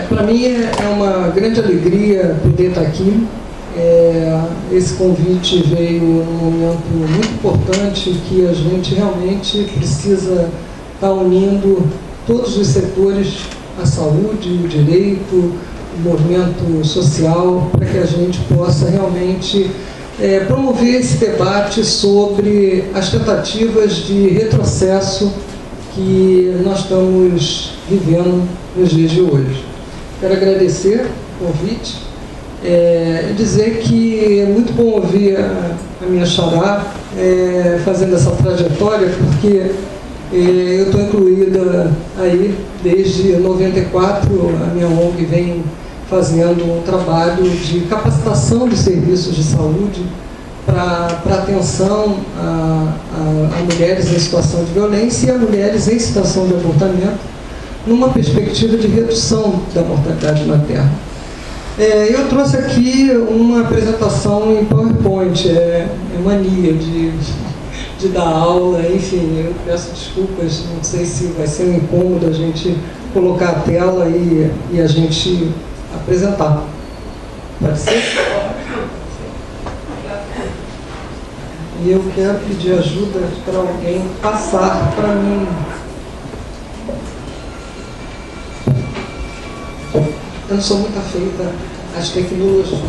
Para mim é uma grande alegria poder estar aqui. Esse convite veio num momento muito importante que a gente realmente precisa estar unindo todos os setores, a saúde, o direito, o movimento social, para que a gente possa realmente promover esse debate sobre as tentativas de retrocesso que nós estamos vivendo nos dias de hoje. Quero agradecer o convite, dizer que é muito bom ouvir a minha xará fazendo essa trajetória, porque eu estou incluída aí desde 94, a minha ONG vem fazendo um trabalho de capacitação dos serviços de saúde para atenção a mulheres em situação de violência e a mulheres em situação de abortamento, numa perspectiva de redução da mortalidade materna. Eu trouxe aqui uma apresentação em PowerPoint, mania de dar aula, enfim, eu peço desculpas, não sei se vai ser um incômodo a gente colocar a tela e a gente apresentar. Pode ser? E eu quero pedir ajuda para alguém passar para mim. Eu não sou muito afeita às tecnologias.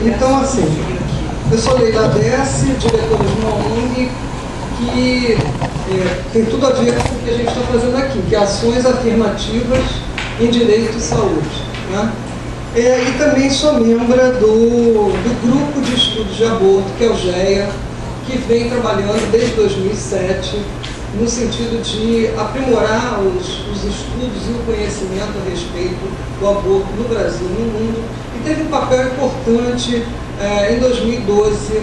Então, assim, eu sou Leila Dessi, diretora de uma ONG que tem tudo a ver com o que a gente está fazendo aqui, que é ações afirmativas em direito e saúde, né? E também sou membro do grupo de estudos de aborto, que é o GEA, que vem trabalhando desde 2007 no sentido de aprimorar os estudos e o conhecimento a respeito do aborto no Brasil e no mundo, e teve um papel importante em 2012,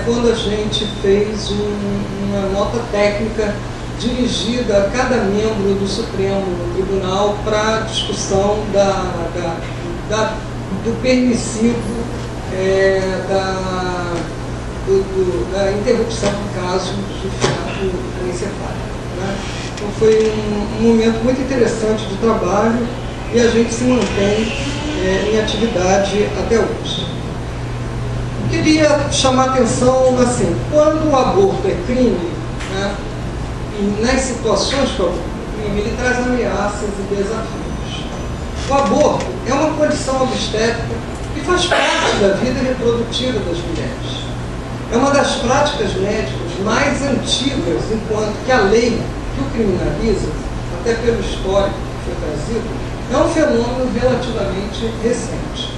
quando a gente fez uma nota técnica dirigida a cada membro do Supremo Tribunal para a discussão do permissivo da interrupção do caso de feto anencefálico, né? Então foi um momento muito interessante de trabalho e a gente se mantém em atividade até hoje. Eu queria chamar a atenção assim, quando o aborto é crime, né, e nas situações que o aborto é crime, ele traz ameaças e desafios. O aborto é uma condição obstétrica que faz parte da vida reprodutiva das mulheres. É uma das práticas médicas mais antigas, enquanto que a lei que o criminaliza, até pelo histórico que foi trazido, é um fenômeno relativamente recente.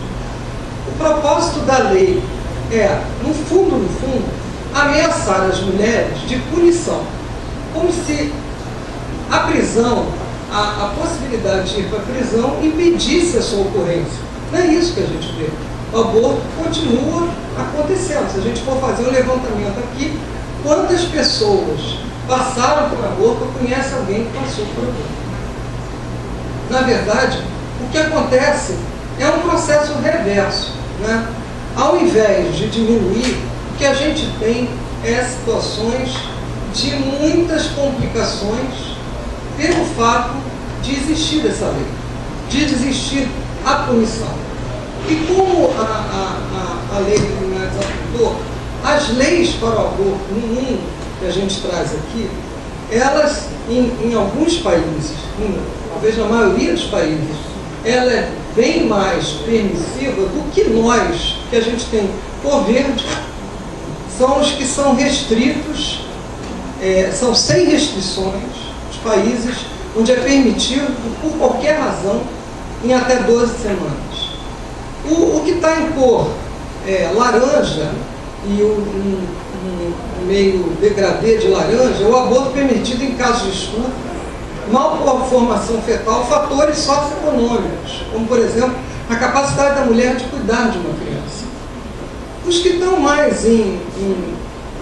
O propósito da lei é, no fundo, ameaçar as mulheres de punição, como se a prisão, a possibilidade de ir para a prisão impedisse a sua ocorrência. Não é isso que a gente vê. O aborto continua acontecendo. Se a gente for fazer um levantamento aqui, quantas pessoas passaram por aborto ou conhecem alguém que passou por aborto? Na verdade, o que acontece é um processo reverso, né? Ao invés de diminuir, o que a gente tem é situações de muitas complicações pelo fato de existir essa lei, de existir a punição. E como a lei criminalizadora, as leis para o aborto no mundo que a gente traz aqui, elas, em alguns países, talvez na maioria dos países, ela é bem mais permissiva do que nós, que a gente tem por verde, são os que são restritos, são sem restrições, os países onde é permitido, por qualquer razão, em até 12 semanas. O que está em cor laranja e um meio degradê de laranja, o aborto permitido em casos de estupro, malformação fetal, fatores socioeconômicos, como, por exemplo, a capacidade da mulher de cuidar de uma criança. Os que estão mais em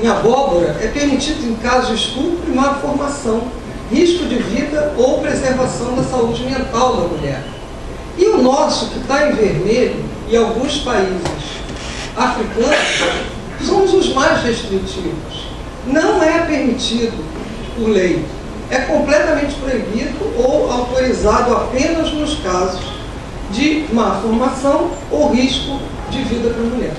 abóbora é permitido em casos de estupro e malformação, risco de vida ou preservação da saúde mental da mulher. E o nosso, que está em vermelho, e alguns países africanos, somos os mais restritivos. Não é permitido por lei. É completamente proibido ou autorizado apenas nos casos de má formação ou risco de vida para a mulher.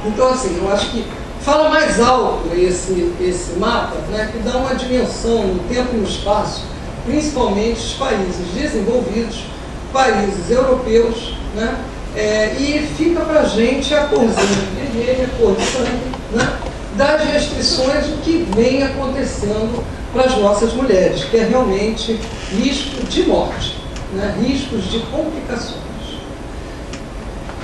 Então, assim, eu acho que fala mais alto esse mapa, né, que dá uma dimensão no tempo e no espaço, principalmente os países desenvolvidos, países europeus, né, e fica para a gente a corzinha vermelha, a cor de sangue, né, das restrições do que vem acontecendo para as nossas mulheres, que é realmente risco de morte, né, riscos de complicações.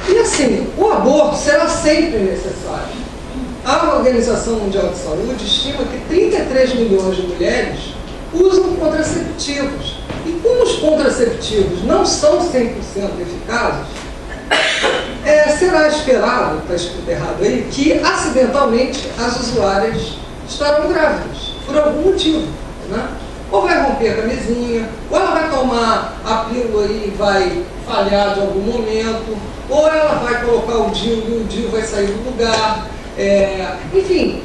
E assim, o aborto será sempre necessário. A Organização Mundial de Saúde estima que 33 milhões de mulheres usam contraceptivos. E como os contraceptivos não são 100% eficazes, será esperado, está escrito errado aí, que acidentalmente as usuárias estarão grávidas, por algum motivo, né? Ou vai romper a camisinha, ou ela vai tomar a pílula e vai falhar de algum momento, ou ela vai colocar o DIU e o DIU vai sair do lugar. Enfim,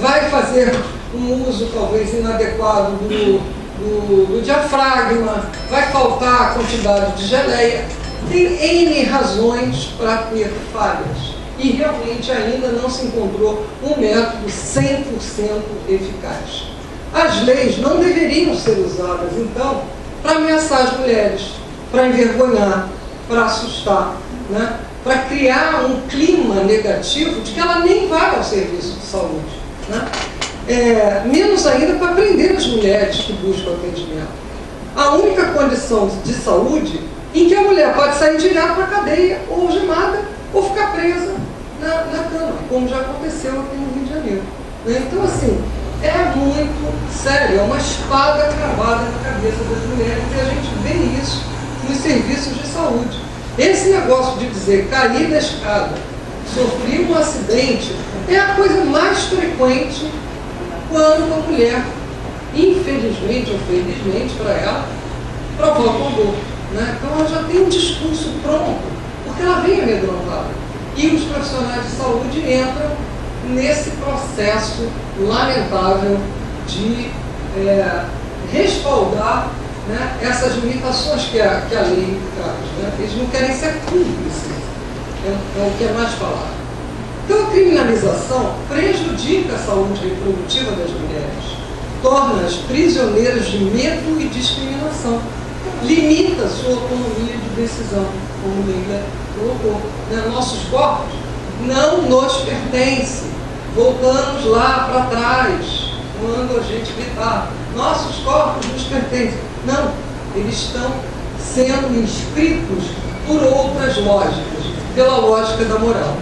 vai fazer um uso talvez inadequado do diafragma, vai faltar a quantidade de geleia. Tem N razões para ter falhas. E realmente ainda não se encontrou um método 100% eficaz. As leis não deveriam ser usadas, então, para ameaçar as mulheres, para envergonhar, para assustar, né? Para criar um clima negativo de que ela nem vai ao serviço de saúde, né? Menos ainda para prender as mulheres que buscam atendimento. A única condição de saúde em que a mulher pode sair direto para a cadeia, ou algemada, ou ficar presa na cama, como já aconteceu aqui no Rio de Janeiro, né? Então, assim, é muito sério, é uma espada cravada na cabeça das mulheres, e a gente vê isso nos serviços de saúde. Esse negócio de dizer cair da escada, sofrer um acidente, é a coisa mais frequente quando a mulher, infelizmente ou felizmente para ela, provoca um aborto, né? Então ela já tem um discurso pronto, porque ela vem amedrontada. E os profissionais de saúde entram nesse processo lamentável de respaldar, né, essas limitações que a lei traz, né? Eles não querem ser cúmplices, é o que é mais falado. Então a criminalização prejudica a saúde reprodutiva das mulheres, torna-as prisioneiras de medo e discriminação, limita sua autonomia de decisão, como Leila colocou, né? Nossos corpos não nos pertencem. Voltamos lá para trás, quando a gente gritar, nossos corpos nos pertencem. Não, eles estão sendo inscritos por outras lógicas, pela lógica da moral.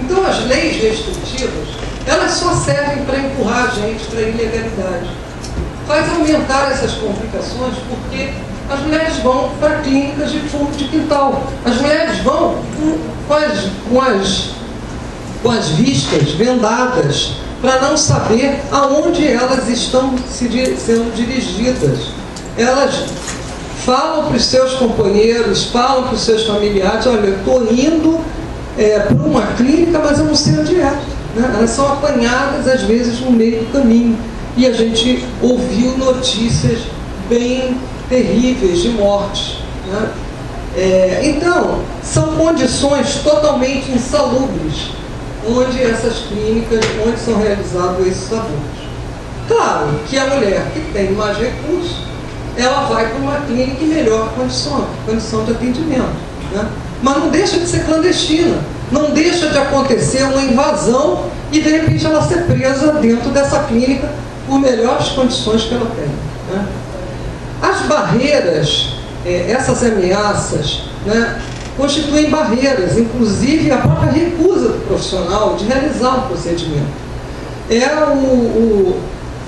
Então as leis restritivas, elas só servem para empurrar a gente para a ilegalidade. Faz aumentar essas complicações porque as mulheres vão para clínicas de fundo de quintal. As mulheres vão com as vistas vendadas para não saber aonde elas estão sendo dirigidas. Elas falam para os seus companheiros, falam para os seus familiares, olha, eu estou indo para uma clínica, mas eu não sei onde é. Né? Elas são apanhadas, às vezes, no meio do caminho. E a gente ouviu notícias bem terríveis de mortes. Né? Então, são condições totalmente insalubres onde essas clínicas, onde são realizados esses abortos. Claro que a mulher que tem mais recursos, ela vai para uma clínica em melhor condição de atendimento, né? Mas não deixa de ser clandestina, não deixa de acontecer uma invasão e de repente ela ser presa dentro dessa clínica por melhores condições que ela tem, né? As barreiras, essas ameaças, né, constituem barreiras, inclusive a própria recusa do profissional de realizar um procedimento.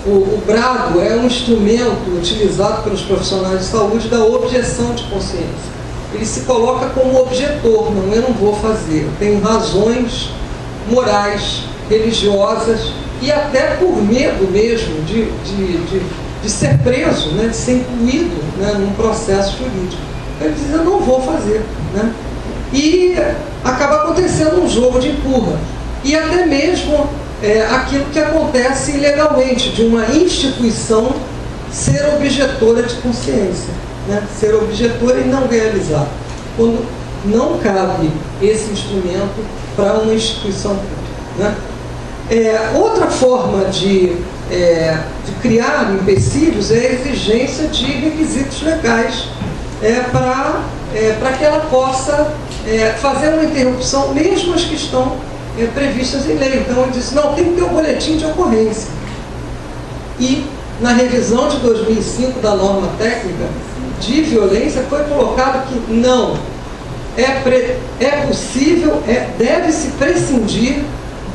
O brado é um instrumento utilizado pelos profissionais de saúde da objeção de consciência. Ele se coloca como objetor, não, eu não vou fazer, eu tenho razões morais, religiosas e até por medo mesmo de ser preso, né, de ser incluído, né, num processo jurídico. Ele diz, eu não vou fazer. Né? E acaba acontecendo um jogo de empurra. E até mesmo aquilo que acontece ilegalmente, de uma instituição ser objetora de consciência, né? Ser objetora e não realizar, quando não cabe esse instrumento para uma instituição pública. Né? Outra forma de criar empecilhos é a exigência de requisitos legais para que ela possa fazer uma interrupção, mesmo as que estão previstas em lei. Então, ele disse, não, tem que ter um boletim de ocorrência. E, na revisão de 2005 da norma técnica de violência, foi colocado que não, é possível, deve-se prescindir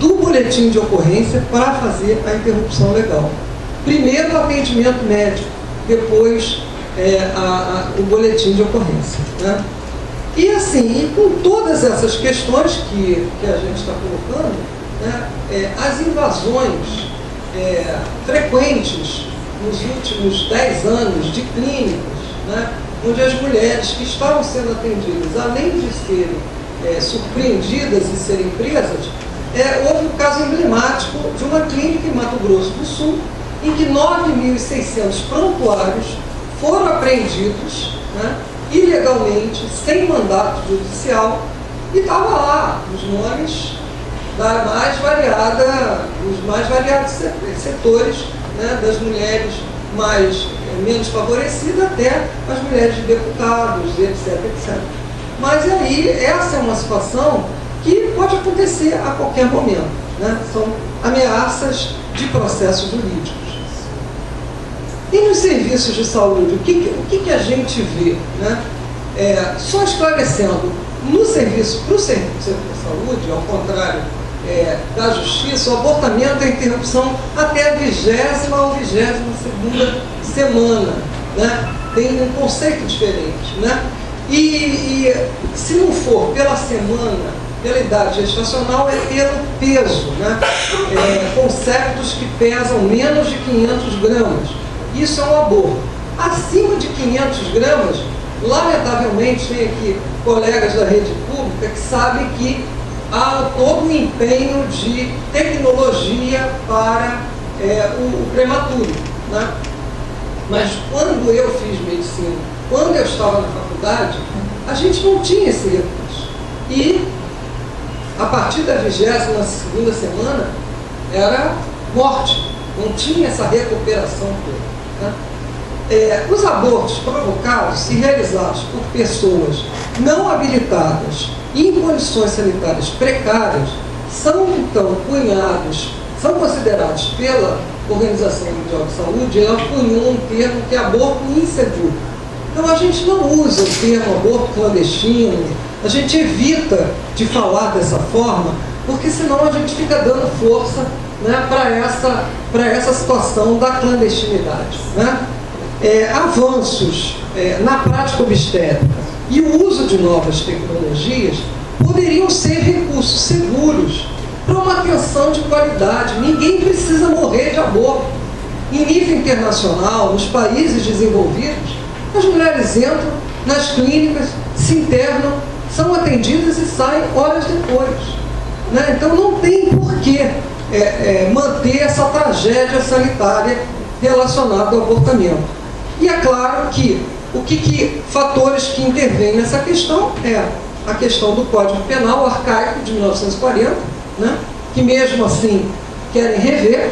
do boletim de ocorrência para fazer a interrupção legal. Primeiro o atendimento médico, depois o boletim de ocorrência. Né? E assim, com todas essas questões que a gente está colocando, né, as invasões frequentes nos últimos 10 anos de clínicas, né, onde as mulheres que estavam sendo atendidas, além de serem surpreendidas e serem presas, houve um caso emblemático de uma clínica em Mato Grosso do Sul, em que 9.600 prontuários foram apreendidos, né, ilegalmente, sem mandato judicial, e estava lá os nomes dos mais variados setores, né, das mulheres menos favorecidas até as mulheres de deputados, etc, etc. Mas aí, essa é uma situação que pode acontecer a qualquer momento. Né? São ameaças de processos jurídicos. E nos serviços de saúde, o que a gente vê? Né? Só esclarecendo, para o serviço de saúde, ao contrário da justiça, o abortamento é a interrupção até a 20ª ou 22ª semana. Né? Tem um conceito diferente. Né? E se não for pela semana, pela idade gestacional, é pelo peso. Né? Conceitos que pesam menos de 500 gramas. Isso é um aborto. Acima de 500 gramas, lamentavelmente, tem aqui colegas da rede pública que sabem que há todo um empenho de tecnologia para o prematuro. Né? Mas quando eu fiz medicina, quando eu estava na faculdade, a gente não tinha esse recurso. E a partir da 22ª semana, era morte. Não tinha essa recuperação toda. Né? Os abortos provocados e realizados por pessoas não habilitadas e em condições sanitárias precárias são, então, são considerados pela Organização Mundial de Saúde, ela cunhou um termo que é aborto inseguro. Então, a gente não usa o termo aborto clandestino, a gente evita de falar dessa forma, porque senão a gente fica dando força, né, para essa situação da clandestinidade. Né? Avanços na prática obstétrica e o uso de novas tecnologias poderiam ser recursos seguros para uma atenção de qualidade. Ninguém precisa morrer de aborto. Em nível internacional, nos países desenvolvidos, as mulheres entram nas clínicas, se internam, são atendidas e saem horas depois. Né? Então não tem porquê manter essa tragédia sanitária relacionada ao abortamento. E é claro que fatores que intervêm nessa questão a questão do Código Penal arcaico de 1940, né, que mesmo assim querem rever,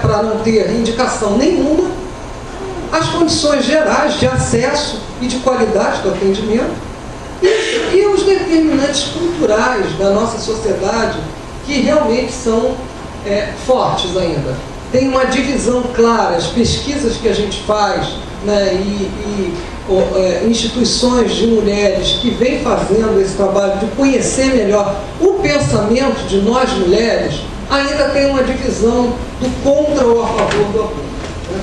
para não ter indicação nenhuma, as condições gerais de acesso e de qualidade do atendimento e os determinantes culturais da nossa sociedade que realmente são fortes ainda. Tem uma divisão clara, as pesquisas que a gente faz, né, e instituições de mulheres que vêm fazendo esse trabalho de conhecer melhor o pensamento de nós mulheres, ainda tem uma divisão do contra ou a favor do aborto, né?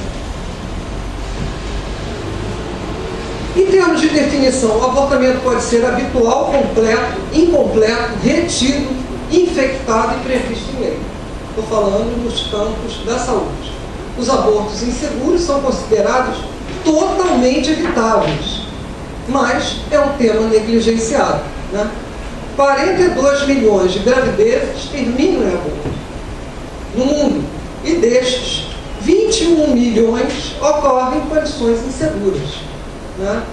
Em termos de definição, o abortamento pode ser habitual, completo, incompleto, retido, infectado e previsto em lei. Estou falando nos campos da saúde. Os abortos inseguros são considerados totalmente evitáveis, mas é um tema negligenciado, né? 42 milhões de gravidezes terminam em aborto no mundo, e destes, 21 milhões ocorrem em condições inseguras, né?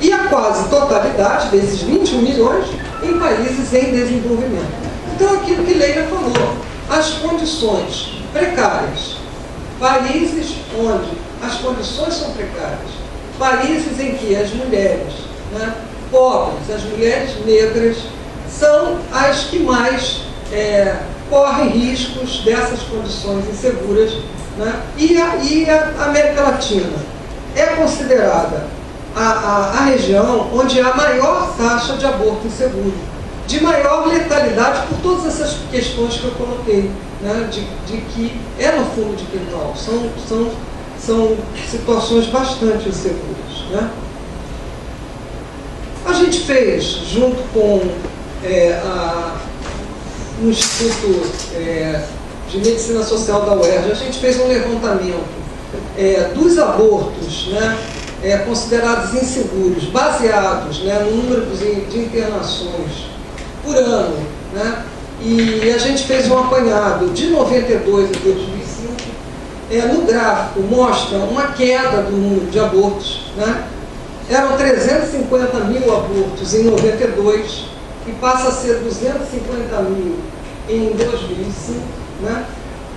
E a quase totalidade desses 21 milhões em países em desenvolvimento. Então, aquilo que Leila falou, as condições precárias, países onde as condições são precárias, países em que as mulheres, né, pobres, as mulheres negras, são as que mais correm riscos dessas condições inseguras, né? E a América Latina é considerada a região onde há maior taxa de aborto inseguro, de maior letalidade por todas essas questões que eu coloquei, né? de que é no fundo de quintal, são situações bastante inseguras, né? A gente fez, junto com o Instituto de Medicina Social da UERJ, a gente fez um levantamento dos abortos, né, considerados inseguros, baseados, né, no número de internações por ano, né, e a gente fez um apanhado de 92 a 2005. No gráfico mostra uma queda do número de abortos, né? Eram 350 mil abortos em 92 e passa a ser 250 mil em 2005, né?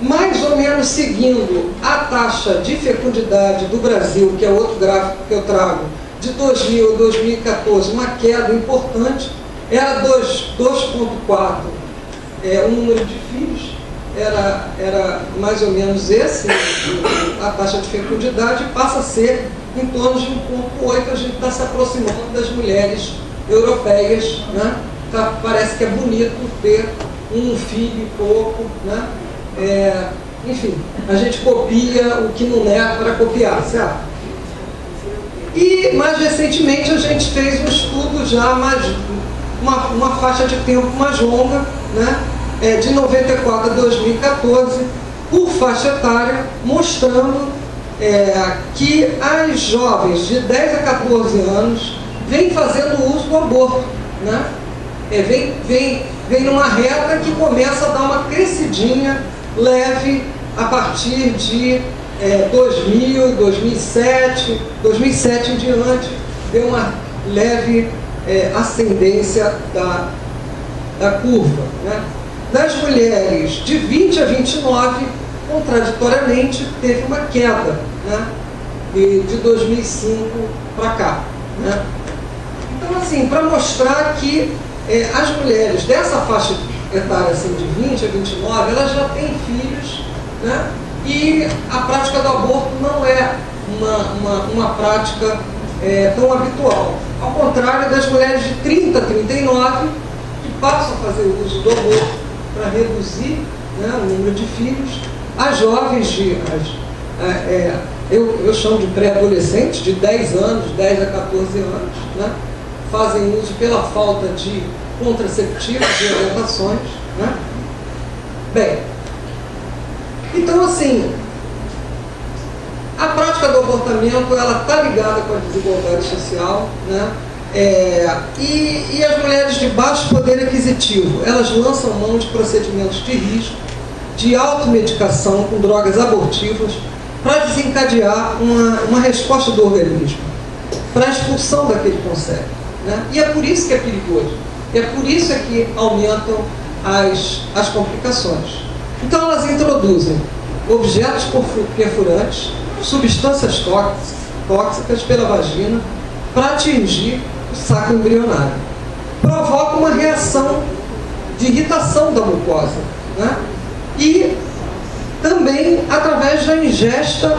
Mais ou menos seguindo a taxa de fecundidade do Brasil, que é outro gráfico que eu trago, de 2000 a 2014, uma queda importante, era 2,4 o número de filhos, era mais ou menos esse, a taxa de fecundidade, passa a ser em torno de 1,8. A gente está se aproximando das mulheres europeias, né? Parece que é bonito ter um filho e pouco, né? Enfim, a gente copia o que não é para copiar, certo? E mais recentemente a gente fez um estudo já mais, uma faixa de tempo mais longa, né? De 94 a 2014, por faixa etária, mostrando que as jovens de 10 a 14 anos vêm fazendo uso do aborto, né? Vem numa reta que começa a dar uma crescidinha leve a partir de 2000, 2007 em diante, deu uma leve ascendência da curva, né? Das mulheres de 20 a 29, contraditoriamente, teve uma queda, né? De 2005 para cá, né? Então, assim, para mostrar que as mulheres dessa faixa etária, assim, de 20 a 29, elas já têm filhos, né? E a prática do aborto não é uma prática tão habitual. Ao contrário das mulheres de 30 a 39, que passam a fazer uso do aborto para reduzir, né, o número de filhos. As jovens, eu chamo de pré-adolescentes, de 10 anos, 10 a 14 anos, né, fazem uso pela falta de contraceptivos e orientações, né? Bem, então, assim, a prática do abortamento, ela está ligada com a desigualdade social, né? E as mulheres de baixo poder aquisitivo, elas lançam mão de procedimentos de risco, de automedicação com drogas abortivas, para desencadear uma resposta do organismo, para a expulsão daquele conceito, né? E é por isso que é perigoso, é por isso que aumentam as complicações. Então elas introduzem objetos perfurantes, substâncias tóxicas pela vagina para atingir o saco embrionário. Provoca uma reação de irritação da mucosa, né? E também através da ingesta,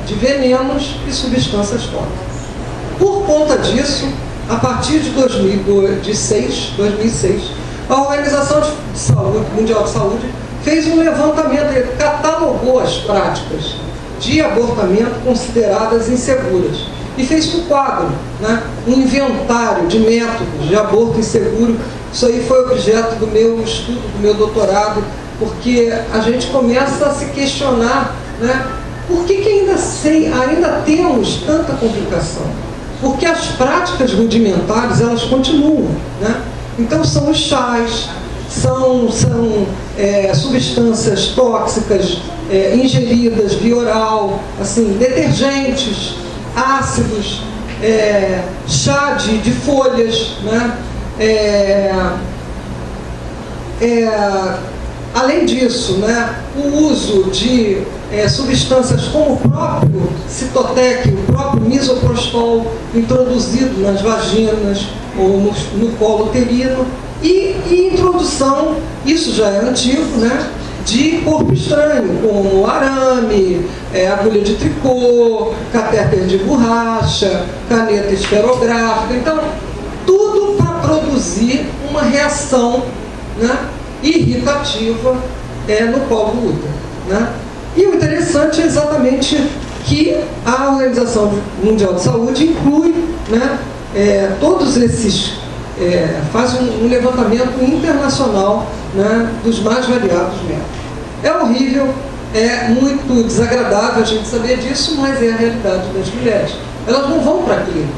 de venenos e substâncias tóxicas. Por conta disso, a partir de 2006, a Organização Mundial de Saúde fez um levantamento, catalogou as práticas de abortamento consideradas inseguras e fez um quadro, né, um inventário de métodos de aborto inseguro. Isso aí foi objeto do meu estudo, do meu doutorado, porque a gente começa a se questionar, né, por que ainda temos tanta complicação? Porque as práticas rudimentares, elas continuam, né? Então são os chás, são substâncias tóxicas ingeridas via oral, assim, detergentes, ácidos, chá de folhas, né? Além disso, né, o uso de substâncias como o próprio Citotec, o próprio misoprostol, introduzido nas vaginas ou no colo uterino, e introdução, isso já é antigo, né, de corpo estranho, como arame, agulha de tricô, catéter de borracha, caneta esferográfica. Então, tudo para produzir uma reação, né, irritativa no colo do útero, né? E o interessante é exatamente que a Organização Mundial de Saúde inclui, né, todos esses, faz um levantamento internacional, né, dos mais variados métodos. É horrível, é muito desagradável a gente saber disso, mas é a realidade das mulheres. Elas não vão para a clínica,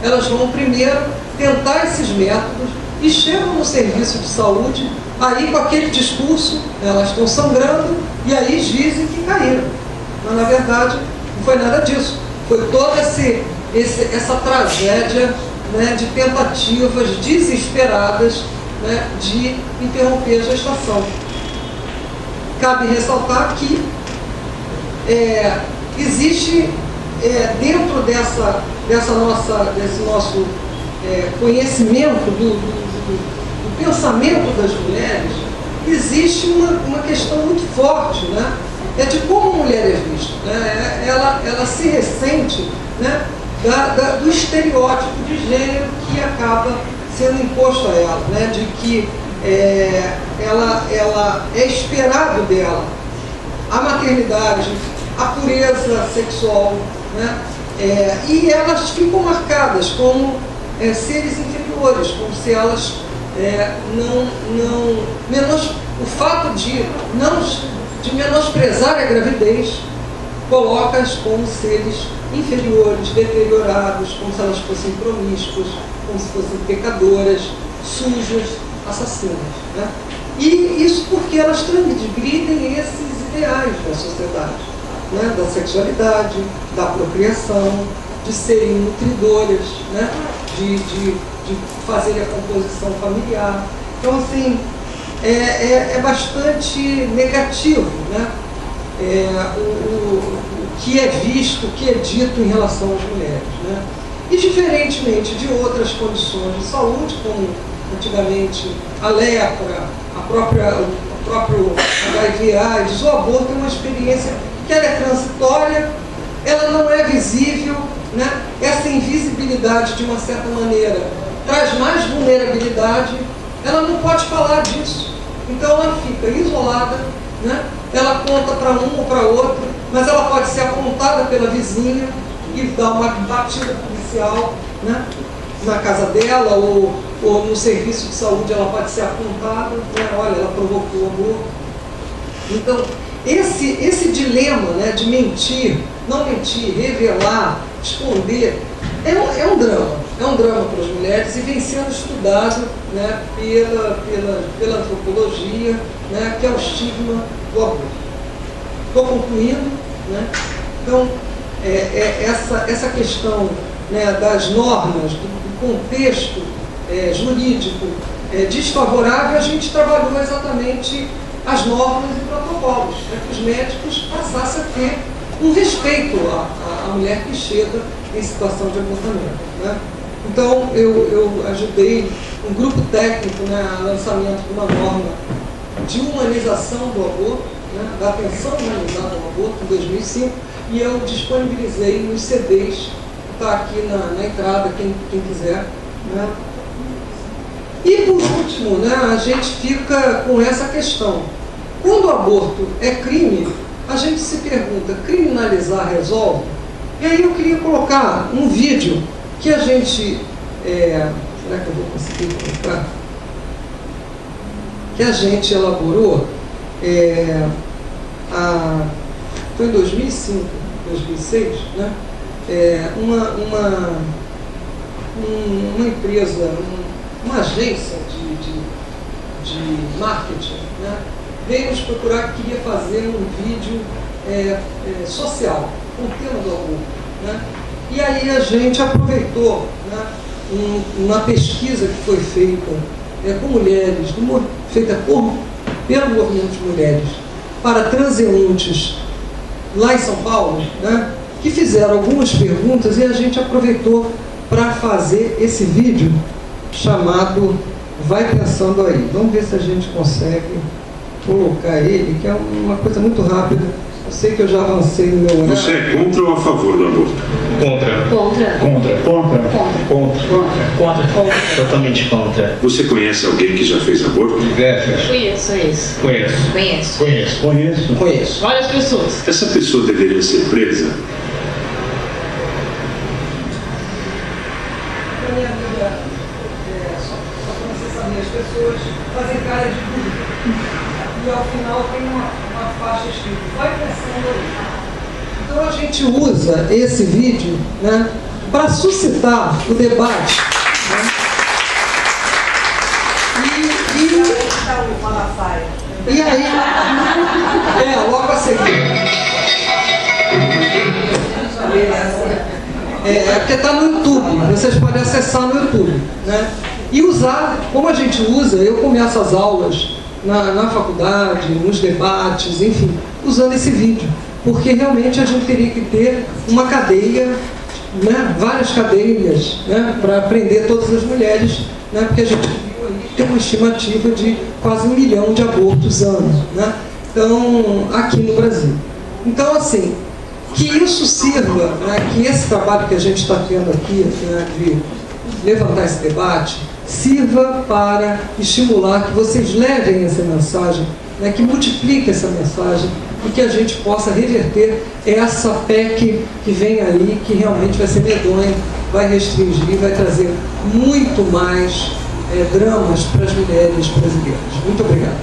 elas vão primeiro tentar esses métodos e chegam no serviço de saúde, aí com aquele discurso, elas estão sangrando, e aí dizem que caíram. Mas na verdade não foi nada disso. Foi toda essa tragédia, né, de tentativas desesperadas, né, de interromper a gestação. Cabe ressaltar que existe dentro desse nosso conhecimento do pensamento das mulheres, existe uma questão muito forte, né? De como a mulher é vista, né? Ela se ressente, né, do estereótipo de gênero que acaba sendo imposto a ela, né? De que ela é esperado dela a maternidade, a pureza sexual, né? E elas ficam marcadas como seres inferiores, como se elas o fato de menosprezar a gravidez coloca-as como seres inferiores, deteriorados, como se elas fossem promíscuas, como se fossem pecadoras, sujas, assassinas, né? E isso porque elas transgridem esses ideais da sociedade, né? Da sexualidade, da procriação, de serem nutridoras, né? De fazer a composição familiar. Então, assim, é bastante negativo, né? O que é visto, o que é dito em relação às mulheres, né? E diferentemente de outras condições de saúde, como antigamente a lepra, o próprio HIV/AIDS, o aborto é uma experiência que ela é transitória, ela não é visível, né? Essa invisibilidade, de uma certa maneira, traz mais vulnerabilidade, ela não pode falar disso, então ela fica isolada, né? Ela conta para um ou para outro, mas ela pode ser apontada pela vizinha e dar uma batida policial, né, na casa dela, ou no serviço de saúde ela pode ser apontada, né? Olha, ela provocou o aborto. Então, esse dilema, né, de mentir, não mentir, revelar, esconder, é um drama para as mulheres, e vem sendo estudado, né, pela antropologia, né, que é o estigma do aborto. Estou concluindo, né? Então, essa questão, né, das normas, do contexto jurídico desfavorável, a gente trabalhou exatamente as normas e protocolos, para que os médicos passassem a ter um respeito à mulher que chega em situação de abortamento, né? Então, eu ajudei um grupo técnico, né, a lançamento de uma norma de humanização do aborto, né, da atenção humanizada ao aborto, em 2005, e eu disponibilizei nos CDs está aqui na entrada, quem quiser. Né? E por último, né, a gente fica com essa questão. Quando o aborto é crime, a gente se pergunta, criminalizar resolve? E aí eu queria colocar um vídeo que a gente... será que eu vou conseguir colocar? Que a gente elaborou, foi em 2005, 2006, né? Uma empresa, uma agência de marketing, né? Veio nos procurar que queria fazer um vídeo social, com o tema do aborto, né? E aí a gente aproveitou, né, uma pesquisa que foi feita com mulheres, feita pelo movimento de mulheres, para transeuntes lá em São Paulo, né, que fizeram algumas perguntas e a gente aproveitou para fazer esse vídeo chamado Vai Pensando Aí. Vamos ver se a gente consegue colocar ele, que é uma coisa muito rápida. Eu sei que eu já avancei no meu horário. Você é contra ou a favor do aborto? Contra. Contra. Contra. Contra. Contra. Contra. Contra. Totalmente contra. Você conhece alguém que já fez aborto? Conheço. Conheço. Várias pessoas. Essa pessoa deveria ser presa? Na minha vida, só para você saber, as pessoas fazem cara de dúvida. E ao final tem uma faixa escrita, vai pensando aí. Então a gente usa esse vídeo, né, para suscitar o debate. Né? E aí, logo a seguir. Porque está no YouTube, vocês podem acessar no YouTube, né? E usar, como a gente usa, eu começo as aulas na faculdade, nos debates, enfim, usando esse vídeo, porque realmente a gente teria que ter uma cadeia, né, várias cadeias, né, para prender todas as mulheres, né, porque a gente tem uma estimativa de quase 1 milhão de abortos ano, né, então, aqui no Brasil. Então, assim, que isso sirva, né, que esse trabalho que a gente está tendo aqui, né, de levantar esse debate, sirva para estimular que vocês levem essa mensagem, né, que multiplique essa mensagem e que a gente possa reverter essa PEC que vem aí, que realmente vai ser medonha, vai restringir, vai trazer muito mais dramas para as mulheres brasileiras. Muito obrigado.